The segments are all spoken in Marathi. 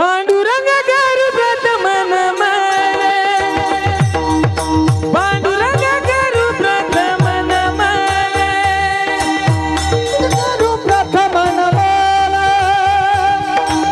पांडुरंग करू प्रथम नमन पांडुरंग करू प्रथम नमन करू प्रथम नमन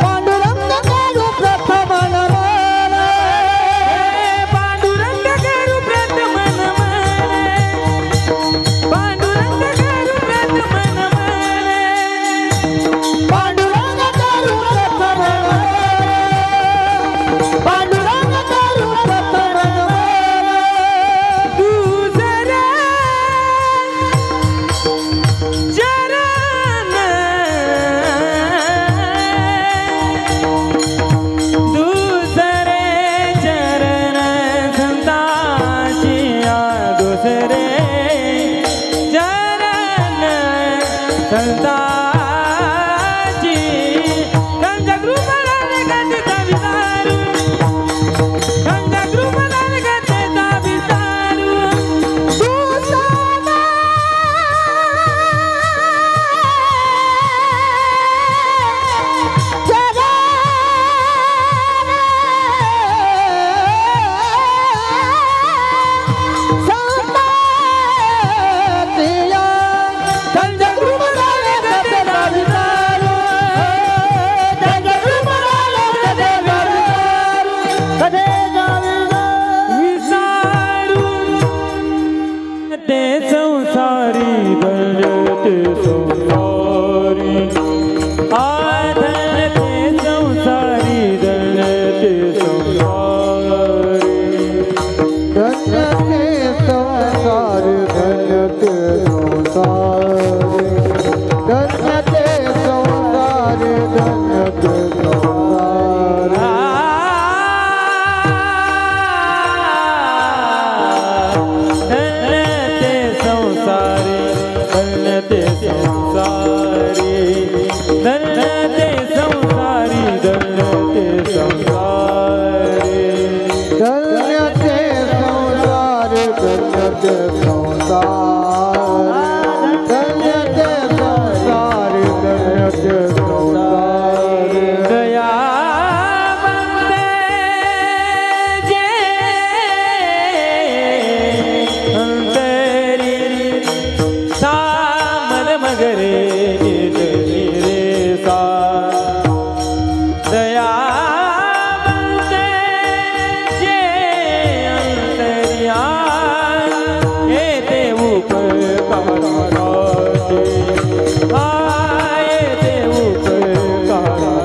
पांडुरंग करू प्रथम नमन पांडुरंग करू प्रथम नमन पांडुरंग करू प्रथम नमन पांडुरंग करू प्रथम नमन पांडुरंग करू प्रथम नमन दुसरे चरण दुसरे चरण संतांची दुसरे चरण संतांची कंजगृपणाने गतीचा विचारू कंजगृपणाने गतीचा विचारू ते संसारी बनते संसारी आधन ते संसारी बनते संसारी धन्य संसार धन्य संसार धन्य संसार धन्य संसार धन्यते संसारी धन्यते संसारी धन्यते संसारी धन्यते संसारी धन्य संसार धन्य संसार धन्य संसार धन्य संसार दया बंदे जे अंतरी सामन मगरे रे सा दया बंदे जे अंतरिया हे देव उपकाराचे आये देव उपकाराचे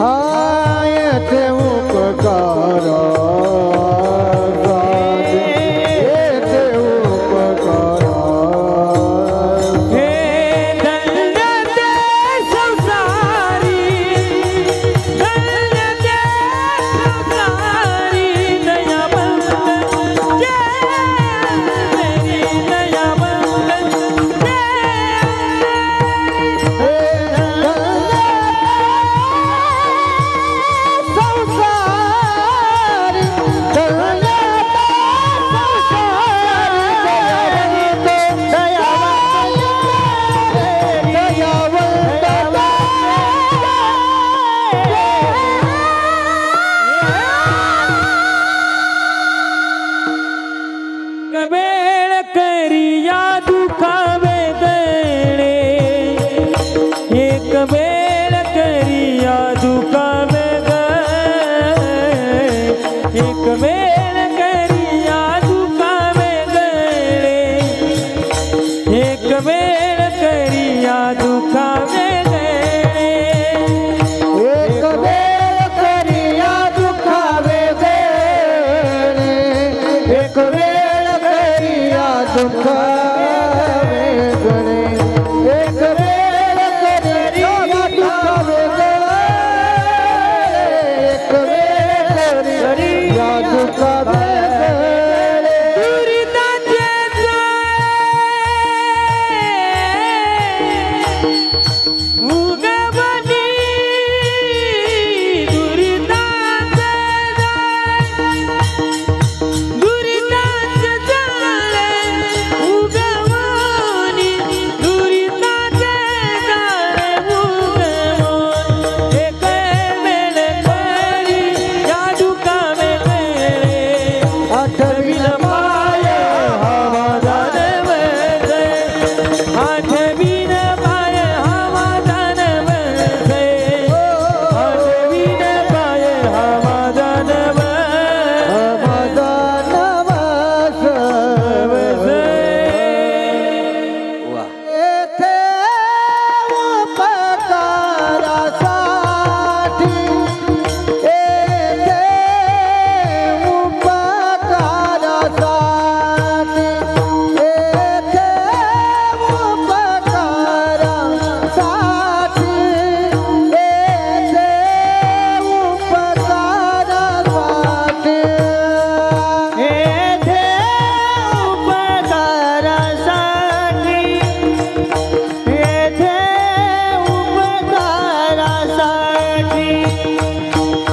आयते उपकार येते उपकार हे धन्य ते संसारी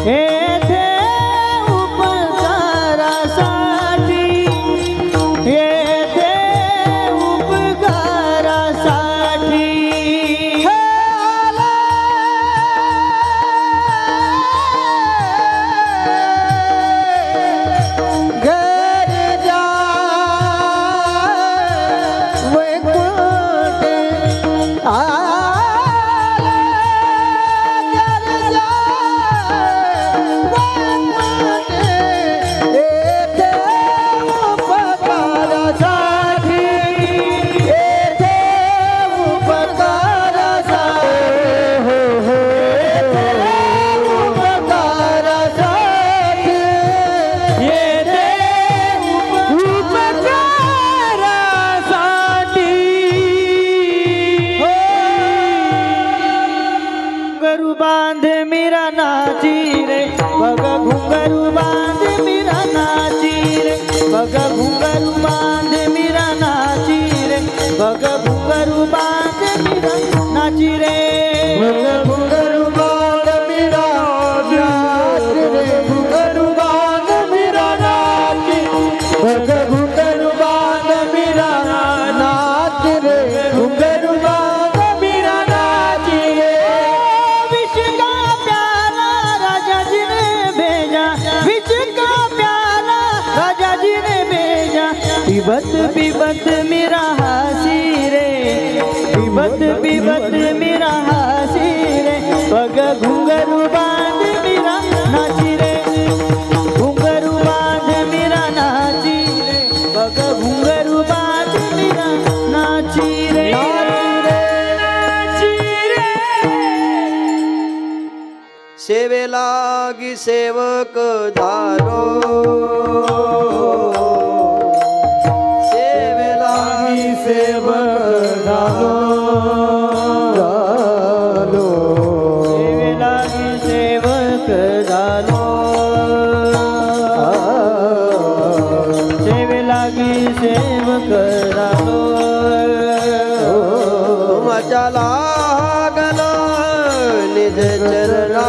येथे उपकारासाठी येथे उपकारासाठी घर जा वैकुंठ घुंगरू बांध मीरा नाची रे बघ घुंगरू बांध मीरा नाची रे बघ घुंगरू बांध मीरा नाची रे बघ घुंगरू बांध मीरा नाची रे घुंगरू बांध मीरा नाची रे घुंगरू बांध मीरा नाची बघ घुंगरू बांध मीरा नाची रे घुंगरू बांध मीरा नाची रे विच का प्याला राजा जी ने भेजा विच का प्याला राजा जी ने भेजा पिबत पिबत मेरा हासी रे पिबत पिबत मेरा हासी रे बघ घुंगरू बांध मेरा नाची रे घुंगरू बांध मेरा नाची रे बघ घुंगरू बांध मेरा नाची रे नाची रे सेवे लागी सेवक धारो सेवे लागी सेवक धारो सेवे लागी सेवक झालो सेवे लागी सेवक झालो तुमच्या लागल निज चरणा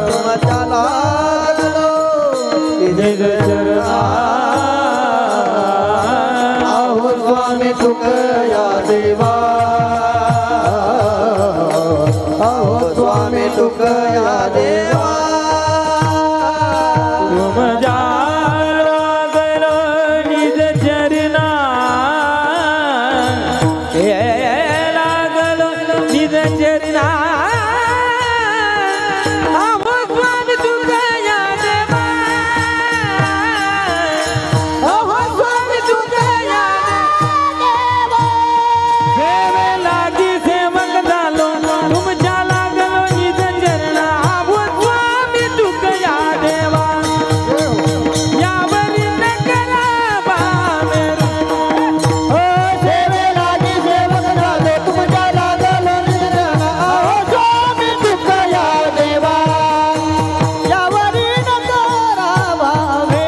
तुमच्या लागल निज चरणा आहो स्वामी तुकया देवा आहो स्वामी तुकया देवा तुम जालो गलो निज चरणा हे लागलो निज चरणा आहो स्वामी तुकया देवा आहो स्वामी तुकया देवा सेवे लागी सेवक झालो तुमच्या लागलो निज चरणा आहो स्वामी तुकया देवा यावरी न करावा मेरू ओ सेवे लागी सेवक झालो तुमच्या लागलो निजना आहो स्वामी तुकया देवा यावरी न करावा वे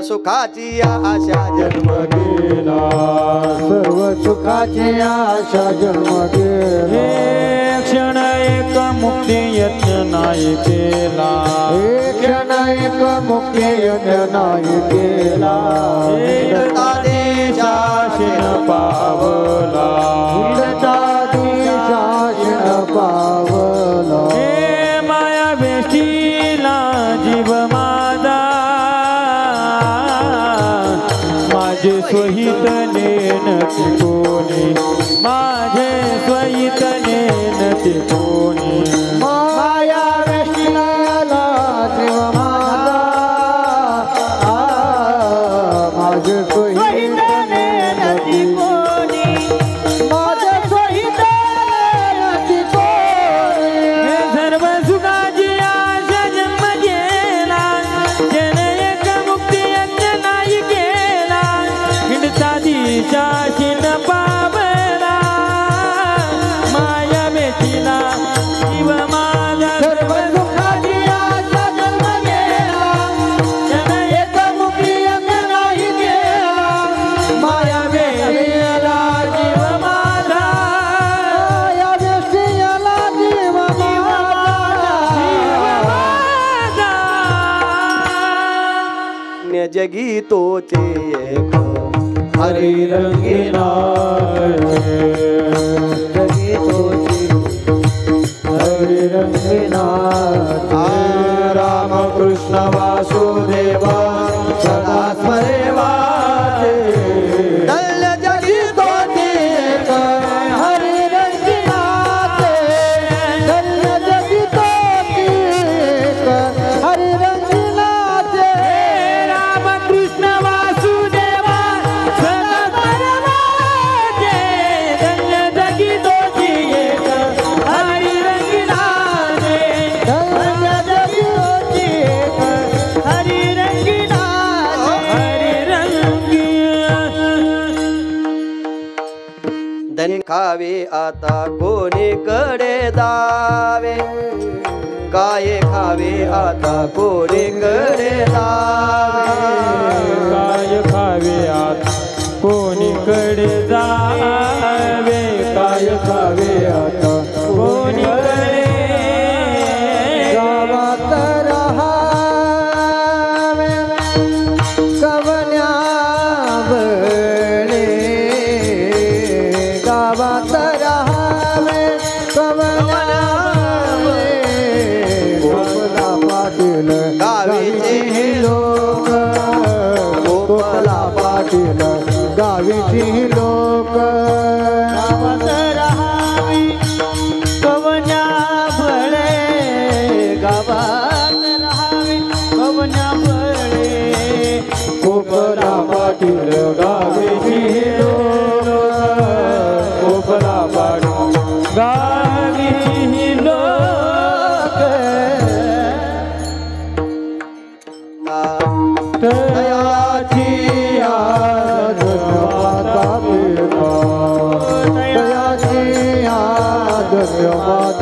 सुखाची आशा जन्म गेला सर्व सुखाची आशा जन्म गेला हे क्षण एक मुक्ती यत्न नाही केला एक क्षण एक मुक्ती यज्ञ नाही केला हिंडता देशाशीन पावला हिंडता देशाशीन पावला हे माया वेष्टीला जीव माझा माझे स्वहित नेन कोणी माझे स्वहित नेन कोणी माया वेष्टीला देव माझा माझे सोहित नदी कोणी माझे सोहित नदी कोणी हे सर्व सुखाची आशा जन्म गेला जन एक मुक्ती यज्ञ नाही केला हिंडता दिशाशीन पावला माया बेटीला जीव माझा तोची एक हरी रंगीना जगी तोची हरी रंगीना राम कृष्ण वासुदेवा सदा स्मरे वाचे दल्ल जगी तोची एक हरी रंगीना दल्ल जगी तोची एक हरी रंगीना राम कृष्ण वासुदेवा सदा परमाचे धन्य जगी तोची एक हरी रंगीनाचे धन्य जगी तोची एक हरी रंगीनाचे हरी रंगी धनी खावे आता कोणीकडे जावे काय खावे आता कोणीकडे जावे काय खावे आत कोणीकडे जावे काय खावे आता कोणीकडे गावात रहावे कवन्या बळे गावात रहावे कवन्या बळे गोपला पाटील गावीची लोक गोपला पाटील गावीची लोक गावात राहावी कवन्या बळे गावात राहावी कवन्या बळे गोपला पाटील गावीची लोक गोपला पाटील गावीची लोक दयाची आज माता पिता दयाची आज माता